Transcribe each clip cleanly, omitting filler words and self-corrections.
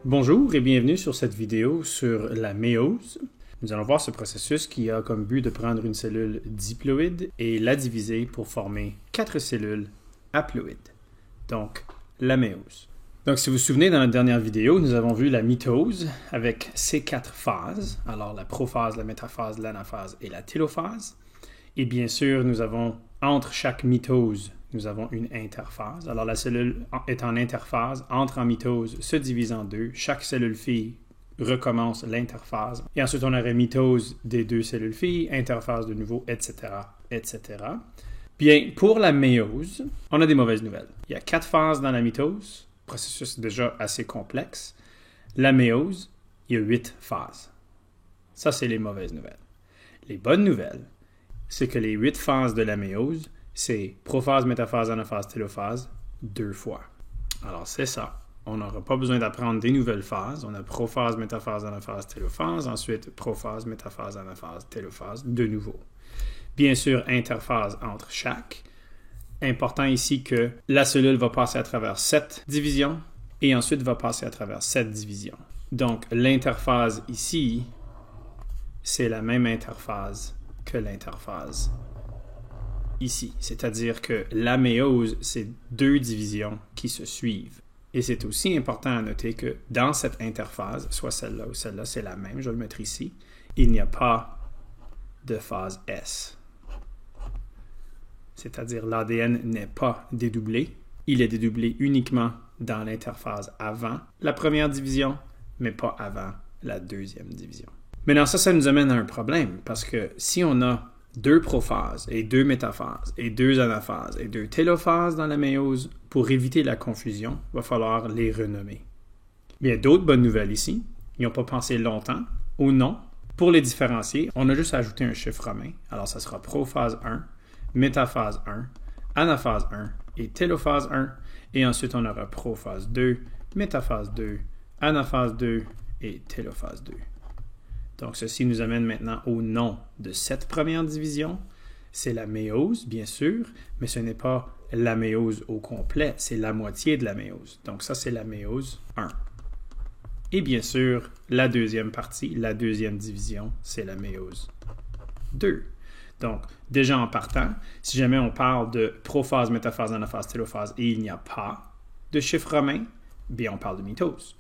Bonjour et bienvenue sur cette vidéo sur la méiose. Nous allons voir ce processus qui a comme but de prendre une cellule diploïde et la diviser pour former 4 cellules haploïdes. Donc, la méiose. Donc, si vous vous souvenez, dans la dernière vidéo, nous avons vu la mitose avec ses 4 phases. Alors, la prophase, la métaphase, l'anaphase et la télophase. Et bien sûr, nous avons, entre chaque mitose, nous avons une interphase. Alors, la cellule est en interphase, entre en mitose, se divise en deux. Chaque cellule fille recommence l'interphase. Et ensuite, on aurait mitose des 2 cellules filles, interphase de nouveau, etc., etc. Bien, pour la méiose, on a des mauvaises nouvelles. Il y a 4 phases dans la mitose, processus déjà assez complexe. La méiose, il y a 8 phases. Ça, c'est les mauvaises nouvelles. Les bonnes nouvelles, c'est que les 8 phases de la méiose, c'est prophase, métaphase, anaphase, télophase 2 fois. Alors, c'est ça. On n'aura pas besoin d'apprendre des nouvelles phases. On a prophase, métaphase, anaphase, télophase. Ensuite, prophase, métaphase, anaphase, télophase de nouveau. Bien sûr, interphase entre chaque. Important ici que la cellule va passer à travers 7 divisions et ensuite va passer à travers 7 divisions. Donc, l'interphase ici, c'est la même interphase que l'interphase ici. C'est-à-dire que la méiose, c'est 2 divisions qui se suivent. Et c'est aussi important à noter que dans cette interphase, soit celle-là ou celle-là, c'est la même, je vais le mettre ici, il n'y a pas de phase S. C'est-à-dire l'ADN n'est pas dédoublé. Il est dédoublé uniquement dans l'interphase avant la première division, mais pas avant la deuxième division. Maintenant, ça nous amène à un problème, parce que si on a 2 prophases et 2 métaphases et 2 anaphases et 2 télophases dans la méiose, pour éviter la confusion, il va falloir les renommer. Il y a d'autres bonnes nouvelles ici. Ils n'ont pas pensé longtemps au nom. Pour les différencier, on a juste ajouté un chiffre romain. Alors, ça sera prophase 1, métaphase 1, anaphase 1 et télophase 1. Et ensuite, on aura prophase 2, métaphase 2, anaphase 2 et télophase 2. Donc, ceci nous amène maintenant au nom de cette première division. C'est la méiose, bien sûr, mais ce n'est pas la méiose au complet, c'est la moitié de la méiose. Donc, ça, c'est la méiose 1. Et bien sûr, la deuxième partie, la deuxième division, c'est la méiose 2. Donc, déjà en partant, si jamais on parle de prophase, métaphase, anaphase, télophase et il n'y a pas de chiffre romain, bien, on parle de mitose.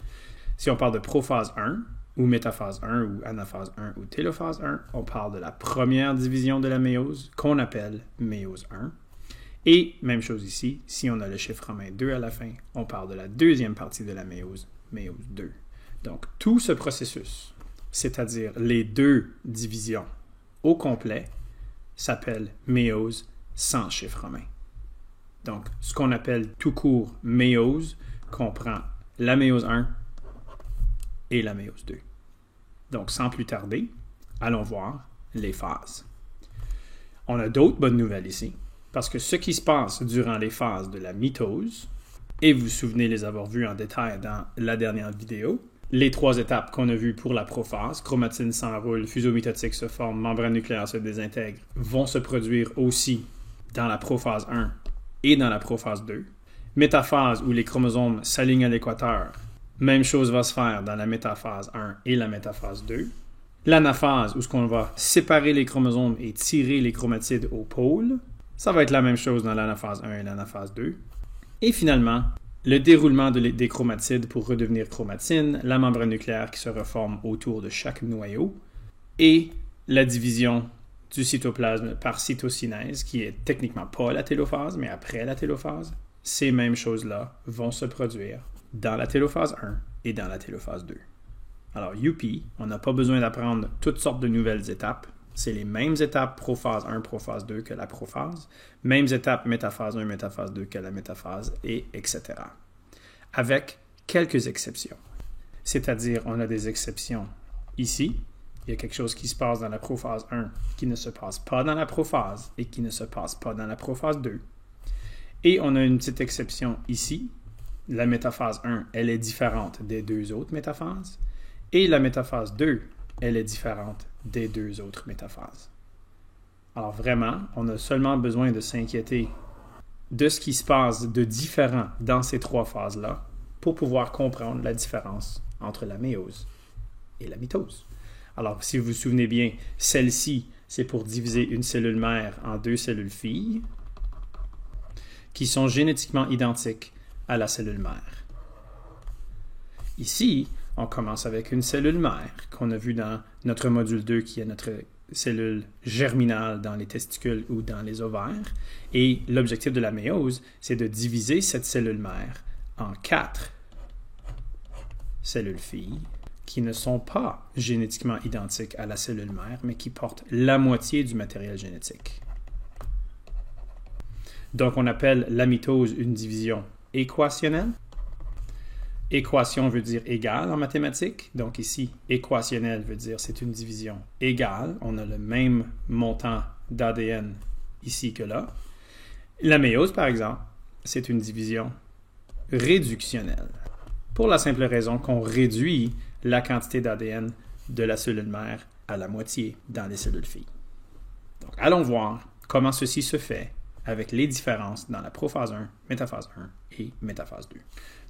Si on parle de prophase 1, ou métaphase 1, ou anaphase 1, ou télophase 1, on parle de la première division de la méiose, qu'on appelle méiose 1. Et, même chose ici, si on a le chiffre romain 2 à la fin, on parle de la deuxième partie de la méiose, méiose 2. Donc, tout ce processus, c'est-à-dire les 2 divisions au complet, s'appelle méiose sans chiffre romain. Donc, ce qu'on appelle tout court méiose comprend la méiose 1 et la méiose 2. Donc, sans plus tarder, allons voir les phases. On a d'autres bonnes nouvelles ici, parce que ce qui se passe durant les phases de la mitose, et vous vous souvenez les avoir vues en détail dans la dernière vidéo, les 3 étapes qu'on a vues pour la prophase, chromatine s'enroule, fuseau mitotique se forme, membrane nucléaire se désintègre, vont se produire aussi dans la prophase 1 et dans la prophase 2. Métaphase, où les chromosomes s'alignent à l'équateur, même chose va se faire dans la métaphase 1 et la métaphase 2. L'anaphase, où on va séparer les chromosomes et tirer les chromatides au pôle, ça va être la même chose dans l'anaphase 1 et l'anaphase 2. Et finalement, le déroulement des chromatides pour redevenir chromatine, la membrane nucléaire qui se reforme autour de chaque noyau, et la division du cytoplasme par cytokinèse, qui est techniquement pas la télophase, mais après la télophase. Ces mêmes choses-là vont se produire dans la télophase 1 et dans la télophase 2. Alors, youpi, on n'a pas besoin d'apprendre toutes sortes de nouvelles étapes. C'est les mêmes étapes prophase 1, prophase 2 que la prophase. Mêmes étapes métaphase 1, métaphase 2 que la métaphase, et etc. Avec quelques exceptions. C'est-à-dire, on a des exceptions ici. Il y a quelque chose qui se passe dans la prophase 1 qui ne se passe pas dans la prophase et qui ne se passe pas dans la prophase 2. Et on a une petite exception ici. La métaphase 1, elle est différente des 2 autres métaphases. Et la métaphase 2, elle est différente des 2 autres métaphases. Alors vraiment, on a seulement besoin de s'inquiéter de ce qui se passe de différent dans ces 3 phases-là pour pouvoir comprendre la différence entre la méiose et la mitose. Alors, si vous vous souvenez bien, celle-ci, c'est pour diviser une cellule mère en deux cellules filles qui sont génétiquement identiques à la cellule mère. Ici, on commence avec une cellule mère qu'on a vue dans notre module 2 qui est notre cellule germinale dans les testicules ou dans les ovaires. Et l'objectif de la méiose, c'est de diviser cette cellule mère en 4 cellules filles qui ne sont pas génétiquement identiques à la cellule mère, mais qui portent la moitié du matériel génétique. Donc, on appelle la mitose une division équationnelle. Équation veut dire égal en mathématiques. Donc ici, équationnelle veut dire c'est une division égale. On a le même montant d'ADN ici que là. La méiose, par exemple, c'est une division réductionnelle. Pour la simple raison qu'on réduit la quantité d'ADN de la cellule mère à la moitié dans les cellules filles. Donc, allons voir comment ceci se fait avec les différences dans la prophase 1, métaphase 1 et métaphase 2.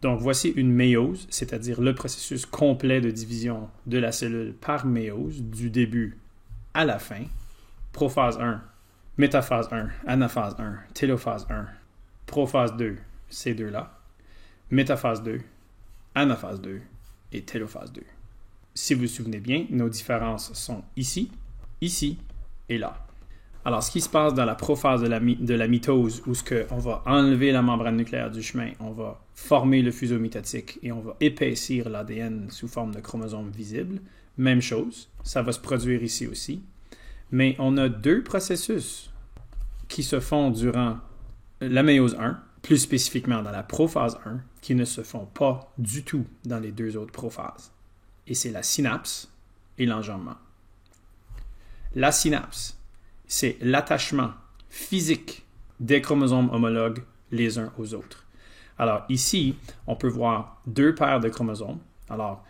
Donc, voici une méiose, c'est-à-dire le processus complet de division de la cellule par méiose, du début à la fin. Prophase 1, métaphase 1, anaphase 1, télophase 1, prophase 2, ces deux-là, métaphase 2, anaphase 2 et télophase 2. Si vous vous souvenez bien, nos différences sont ici, ici et là. Alors, ce qui se passe dans la prophase de la mitose, où on va enlever la membrane nucléaire du chemin, on va former le fuseau mitotique et on va épaissir l'ADN sous forme de chromosomes visibles, même chose, ça va se produire ici aussi. Mais on a deux processus qui se font durant la méiose 1, plus spécifiquement dans la prophase 1, qui ne se font pas du tout dans les deux autres prophases. Et c'est la synapse et l'enjambement. La synapse, c'est l'attachement physique des chromosomes homologues les uns aux autres. Alors ici, on peut voir deux paires de chromosomes. Alors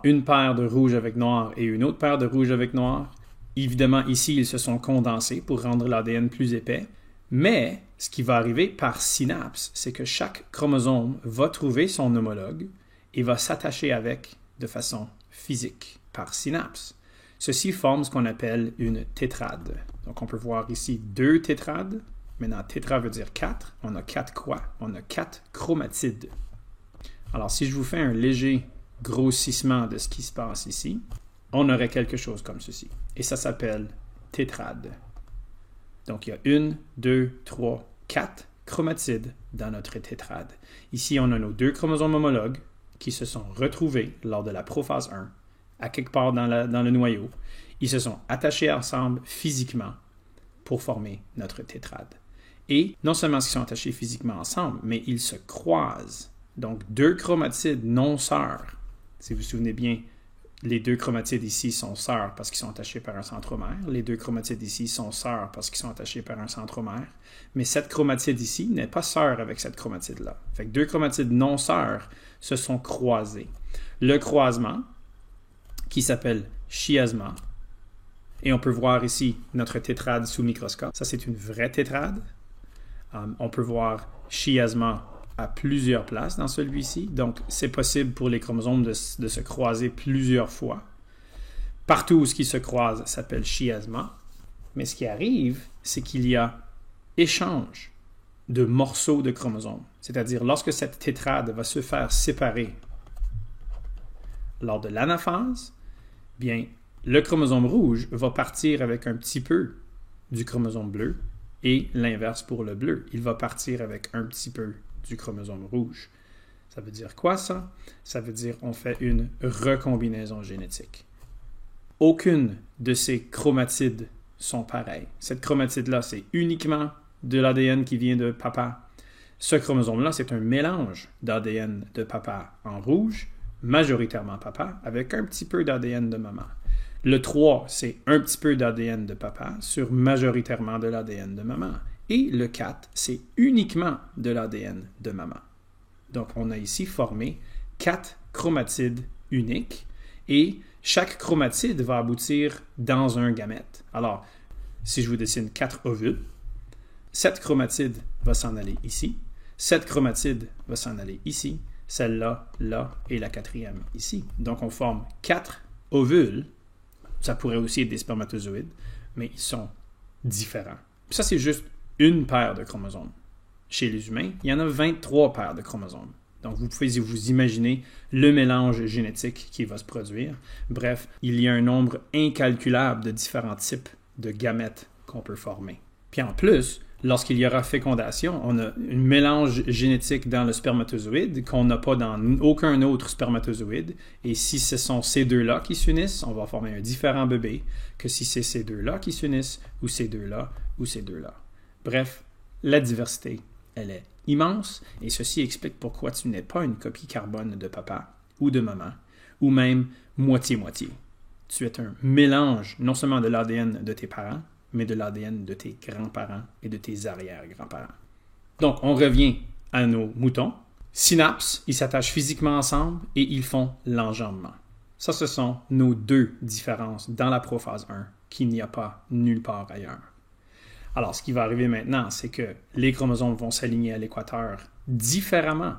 une paire de rouge avec noir et une autre paire de rouge avec noir. Évidemment, ici, ils se sont condensés pour rendre l'ADN plus épais. Mais ce qui va arriver par synapse, c'est que chaque chromosome va trouver son homologue et va s'attacher avec de façon physique par synapse. Ceci forme ce qu'on appelle une tétrade. Donc, on peut voir ici deux tétrades. Maintenant, tétra veut dire 4. On a 4 quoi? On a 4 chromatides. Alors, si je vous fais un léger grossissement de ce qui se passe ici, on aurait quelque chose comme ceci. Et ça s'appelle tétrade. Donc, il y a 1, 2, 3, 4 chromatides dans notre tétrade. Ici, on a nos deux chromosomes homologues qui se sont retrouvés lors de la prophase 1 à quelque part dans le noyau. Ils se sont attachés ensemble physiquement pour former notre tétrade. Et non seulement ils sont attachés physiquement ensemble, mais ils se croisent. Donc, deux chromatides non sœurs. Si vous vous souvenez bien, les deux chromatides ici sont sœurs parce qu'ils sont attachés par un centromère. Les deux chromatides ici sont sœurs parce qu'ils sont attachés par un centromère. Mais cette chromatide ici n'est pas sœur avec cette chromatide-là. Fait que deux chromatides non sœurs se sont croisés. Le croisement, qui s'appelle chiasma, et on peut voir ici notre tétrade sous microscope. Ça, c'est une vraie tétrade. On peut voir chiasma à plusieurs places dans celui-ci. Donc, c'est possible pour les chromosomes de se croiser plusieurs fois. Partout où ce qui se croise s'appelle chiasma. Mais ce qui arrive, c'est qu'il y a échange de morceaux de chromosomes. C'est-à-dire, lorsque cette tétrade va se faire séparer lors de l'anaphase, bien, le chromosome rouge va partir avec un petit peu du chromosome bleu et l'inverse pour le bleu. Il va partir avec un petit peu du chromosome rouge. Ça veut dire quoi, ça? Ça veut dire qu'on fait une recombinaison génétique. Aucune de ces chromatides sont pareilles. Cette chromatide-là, c'est uniquement de l'ADN qui vient de papa. Ce chromosome-là, c'est un mélange d'ADN de papa en rouge, majoritairement papa, avec un petit peu d'ADN de maman. Le 3, c'est un petit peu d'ADN de papa sur majoritairement de l'ADN de maman. Et le 4, c'est uniquement de l'ADN de maman. Donc, on a ici formé 4 chromatides uniques et chaque chromatide va aboutir dans un gamète. Alors, si je vous dessine 4 ovules, cette chromatide va s'en aller ici, cette chromatide va s'en aller ici, celle-là, là, et la quatrième ici. Donc, on forme 4 ovules. Ça pourrait aussi être des spermatozoïdes, mais ils sont différents. Ça, c'est juste une paire de chromosomes. Chez les humains, il y en a 23 paires de chromosomes. Donc, vous pouvez vous imaginer le mélange génétique qui va se produire. Bref, il y a un nombre incalculable de différents types de gamètes qu'on peut former. Puis en plus, lorsqu'il y aura fécondation, on a un mélange génétique dans le spermatozoïde qu'on n'a pas dans aucun autre spermatozoïde. Et si ce sont ces deux-là qui s'unissent, on va former un différent bébé que si c'est ces deux-là qui s'unissent, ou ces deux-là, ou ces deux-là. Bref, la diversité, elle est immense, et ceci explique pourquoi tu n'es pas une copie carbone de papa ou de maman, ou même moitié-moitié. Tu es un mélange non seulement de l'ADN de tes parents, mais de l'ADN de tes grands-parents et de tes arrière-grands-parents. Donc, on revient à nos moutons. Synapses, ils s'attachent physiquement ensemble et ils font l'enjambement. Ça, ce sont nos deux différences dans la prophase 1 qu'il n'y a pas nulle part ailleurs. Alors, ce qui va arriver maintenant, c'est que les chromosomes vont s'aligner à l'équateur différemment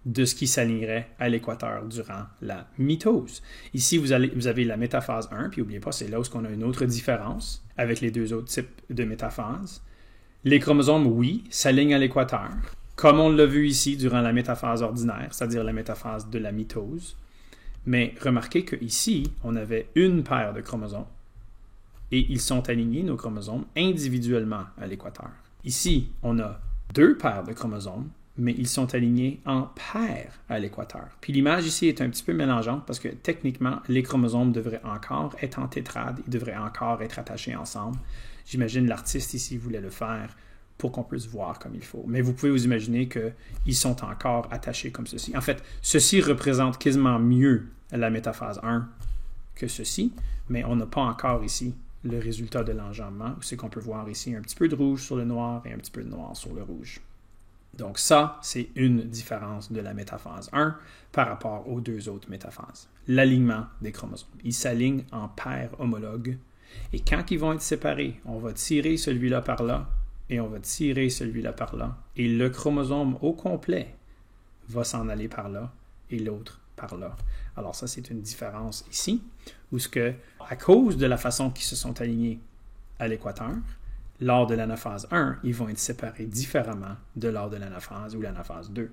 de ce qui s'alignerait à l'équateur durant la mitose. Ici, vous avez la métaphase 1, puis n'oubliez pas, c'est là où on a une autre différence avec les deux autres types de métaphases. Les chromosomes, oui, s'alignent à l'équateur, comme on l'a vu ici durant la métaphase ordinaire, c'est-à-dire la métaphase de la mitose. Mais remarquez qu'ici, on avait une paire de chromosomes, et ils sont alignés, nos chromosomes, individuellement à l'équateur. Ici, on a 2 paires de chromosomes, mais ils sont alignés en paires à l'équateur. Puis l'image ici est un petit peu mélangeante parce que techniquement, les chromosomes devraient encore être en tétrade, ils devraient encore être attachés ensemble. J'imagine l'artiste ici voulait le faire pour qu'on puisse voir comme il faut. Mais vous pouvez vous imaginer qu'ils sont encore attachés comme ceci. En fait, ceci représente quasiment mieux la métaphase 1 que ceci, mais on n'a pas encore ici le résultat de l'enjambement, où c'est qu'on peut voir ici un petit peu de rouge sur le noir et un petit peu de noir sur le rouge. Donc ça, c'est une différence de la métaphase 1 par rapport aux deux autres métaphases. L'alignement des chromosomes. Ils s'alignent en paires homologues et quand ils vont être séparés, on va tirer celui-là par là et on va tirer celui-là par là et le chromosome au complet va s'en aller par là et l'autre par là. Alors ça, c'est une différence ici, où ce que, à cause de la façon qu'ils se sont alignés à l'équateur, lors de l'anaphase 1, ils vont être séparés différemment de lors de l'anaphase ou l'anaphase 2.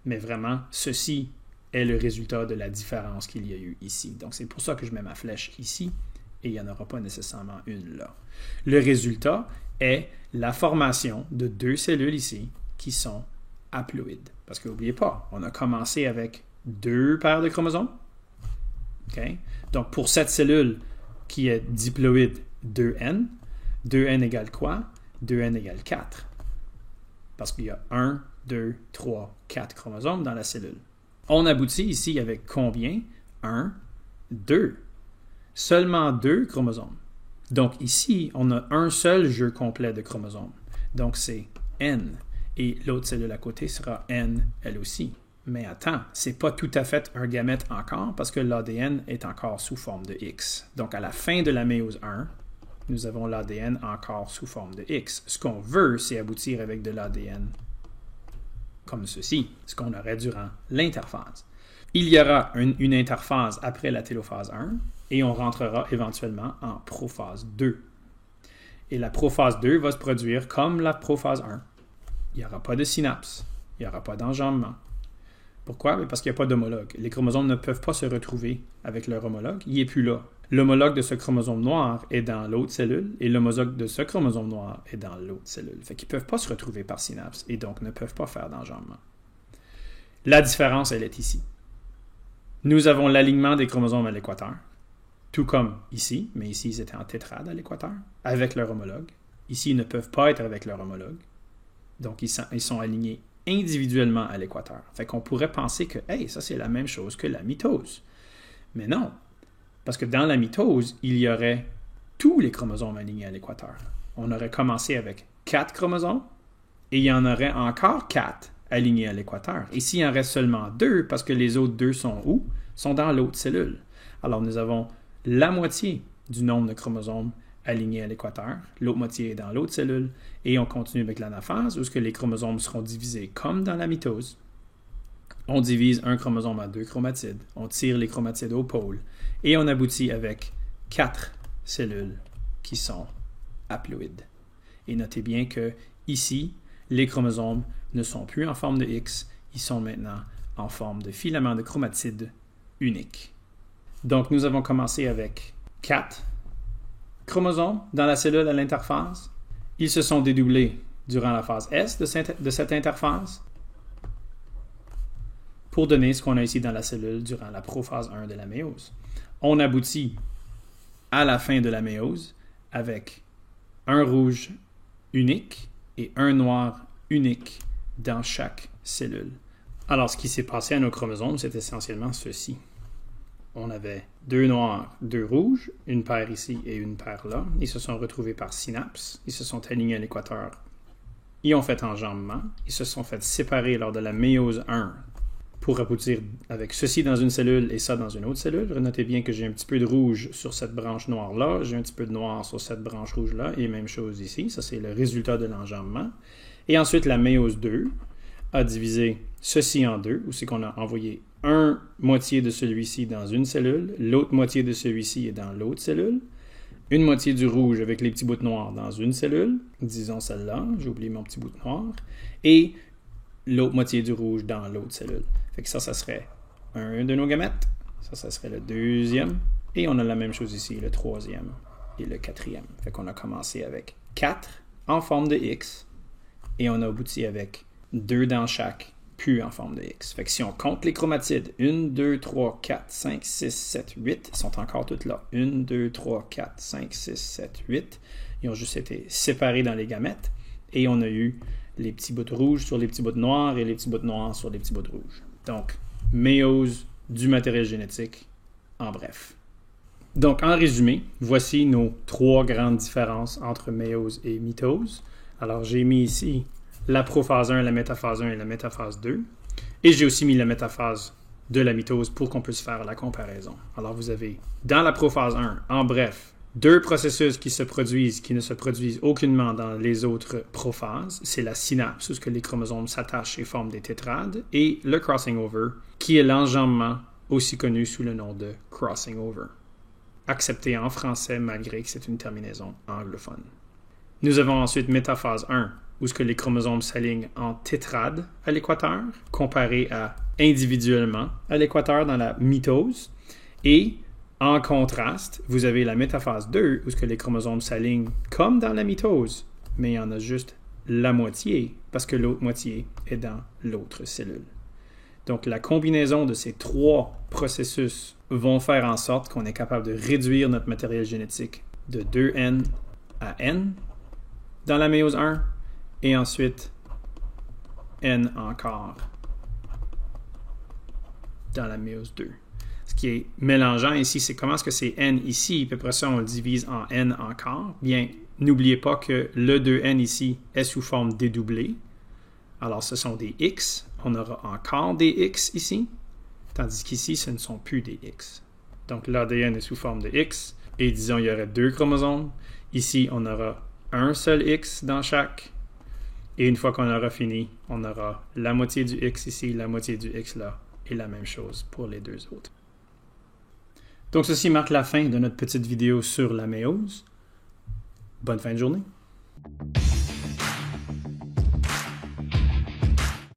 Mais vraiment, ceci est le résultat de la différence qu'il y a eu ici. Donc c'est pour ça que je mets ma flèche ici, et il n'y en aura pas nécessairement une là. Le résultat est la formation de 2 cellules ici qui sont haploïdes. Parce que n'oubliez pas, on a commencé avec 2 paires de chromosomes. Okay? Donc, pour cette cellule qui est diploïde 2N, 2N égale quoi? 2N égale 4. Parce qu'il y a 1, 2, 3, 4 chromosomes dans la cellule. On aboutit ici avec combien? 1, 2. Seulement 2 chromosomes. Donc ici, on a un seul jeu complet de chromosomes. Donc c'est N. Et l'autre cellule à côté sera N, elle aussi. Mais attends, c'est pas tout à fait un gamète encore parce que l'ADN est encore sous forme de X. Donc à la fin de la méiose 1, nous avons l'ADN encore sous forme de X. Ce qu'on veut, c'est aboutir avec de l'ADN comme ceci, ce qu'on aurait durant l'interphase. Il y aura une interphase après la télophase 1 et on rentrera éventuellement en prophase 2. Et la prophase 2 va se produire comme la prophase 1. Il n'y aura pas de synapse, il n'y aura pas d'enjambement. Pourquoi? Parce qu'il n'y a pas d'homologue. Les chromosomes ne peuvent pas se retrouver avec leur homologue. Il n'est plus là. L'homologue de ce chromosome noir est dans l'autre cellule et l'homologue de ce chromosome noir est dans l'autre cellule. Fait qu'ils ne peuvent pas se retrouver par synapse et donc ne peuvent pas faire d'enjambement. La différence, elle est ici. Nous avons l'alignement des chromosomes à l'équateur, tout comme ici, mais ici, ils étaient en tétrade à l'équateur, avec leur homologue. Ici, ils ne peuvent pas être avec leur homologue. Donc, ils sont alignés individuellement à l'équateur. Fait qu'on pourrait penser que, hey, ça c'est la même chose que la mitose. Mais non, parce que dans la mitose, il y aurait tous les chromosomes alignés à l'équateur. On aurait commencé avec 4 chromosomes et il y en aurait encore 4 alignés à l'équateur. Et s'il en reste seulement 2, parce que les autres 2 sont où? Sont dans l'autre cellule. Alors nous avons la moitié du nombre de chromosomes alignés à l'équateur, l'autre moitié est dans l'autre cellule, et on continue avec l'anaphase, où les chromosomes seront divisés comme dans la mitose. On divise un chromosome en 2 chromatides, on tire les chromatides au pôle et on aboutit avec 4 cellules qui sont haploïdes. Et notez bien que ici, les chromosomes ne sont plus en forme de X, ils sont maintenant en forme de filaments de chromatides uniques. Donc nous avons commencé avec 4 chromosomes dans la cellule à l'interphase. Ils se sont dédoublés durant la phase S de cette interphase pour donner ce qu'on a ici dans la cellule durant la prophase 1 de la méiose. On aboutit à la fin de la méiose avec un rouge unique et un noir unique dans chaque cellule. Alors, ce qui s'est passé à nos chromosomes, c'est essentiellement ceci. On avait 2 noirs, 2 rouges, une paire ici et une paire là. Ils se sont retrouvés par synapse, ils se sont alignés à l'équateur. Ils ont fait enjambement, ils se sont fait séparer lors de la méiose 1 pour aboutir avec ceci dans une cellule et ça dans une autre cellule. Notez bien que j'ai un petit peu de rouge sur cette branche noire-là, j'ai un petit peu de noir sur cette branche rouge-là, et même chose ici. Ça, c'est le résultat de l'enjambement. Et ensuite, la méiose 2 a divisé ceci en deux, où c'est qu'on a envoyé un moitié de celui-ci dans une cellule, l'autre moitié de celui-ci est dans l'autre cellule, une moitié du rouge avec les petits bouts noirs dans une cellule, disons celle-là, j'ai oublié mon petit bout noir, et l'autre moitié du rouge dans l'autre cellule. Fait que ça serait un de nos gamètes, ça serait le deuxième, et on a la même chose ici, le troisième et le quatrième. Fait qu'on a commencé avec 4 en forme de X, et on a abouti avec 2 dans chaque, plus en forme de X. Fait que si on compte les chromatides, 1, 2, 3, 4, 5, 6, 7, 8, ils sont encore toutes là. 1, 2, 3, 4, 5, 6, 7, 8. Ils ont juste été séparés dans les gamètes, et on a eu les petits bouts rouges sur les petits bouts noirs et les petits bouts noirs sur les petits bouts rouges. Donc, méiose du matériel génétique, en bref. Donc, en résumé, voici nos 3 grandes différences entre méiose et mitose. Alors, j'ai mis ici la prophase 1, la métaphase 1 et la métaphase 2. Et j'ai aussi mis la métaphase de la mitose pour qu'on puisse faire la comparaison. Alors, vous avez, dans la prophase 1, en bref, 2 processus qui ne se produisent aucunement dans les autres prophases. C'est la synapse, où les chromosomes s'attachent et forment des tétrades, et le crossing over, qui est l'enjambement, aussi connu sous le nom de crossing over, accepté en français malgré que c'est une terminaison anglophone. Nous avons ensuite métaphase 1, où les chromosomes s'alignent en tétrades à l'équateur, comparé à individuellement à l'équateur dans la mitose, et en contraste, vous avez la métaphase 2, où les chromosomes s'alignent comme dans la mitose, mais il y en a juste la moitié, parce que l'autre moitié est dans l'autre cellule. Donc, la combinaison de ces 3 processus vont faire en sorte qu'on est capable de réduire notre matériel génétique de 2N à N dans la méiose 1, et ensuite N encore dans la méiose 2. Ce qui est mélangeant ici, c'est comment est-ce que c'est N ici, puis après ça, on le divise en N encore. Bien, n'oubliez pas que le 2N ici est sous forme dédoublée. Alors, ce sont des X. On aura encore des X ici, tandis qu'ici, ce ne sont plus des X. Donc, l'ADN est sous forme de X, et disons, il y aurait 2 chromosomes. Ici, on aura un seul X dans chaque, et une fois qu'on aura fini, on aura la moitié du X ici, la moitié du X là, et la même chose pour les 2 autres. Donc, ceci marque la fin de notre petite vidéo sur la méiose. Bonne fin de journée!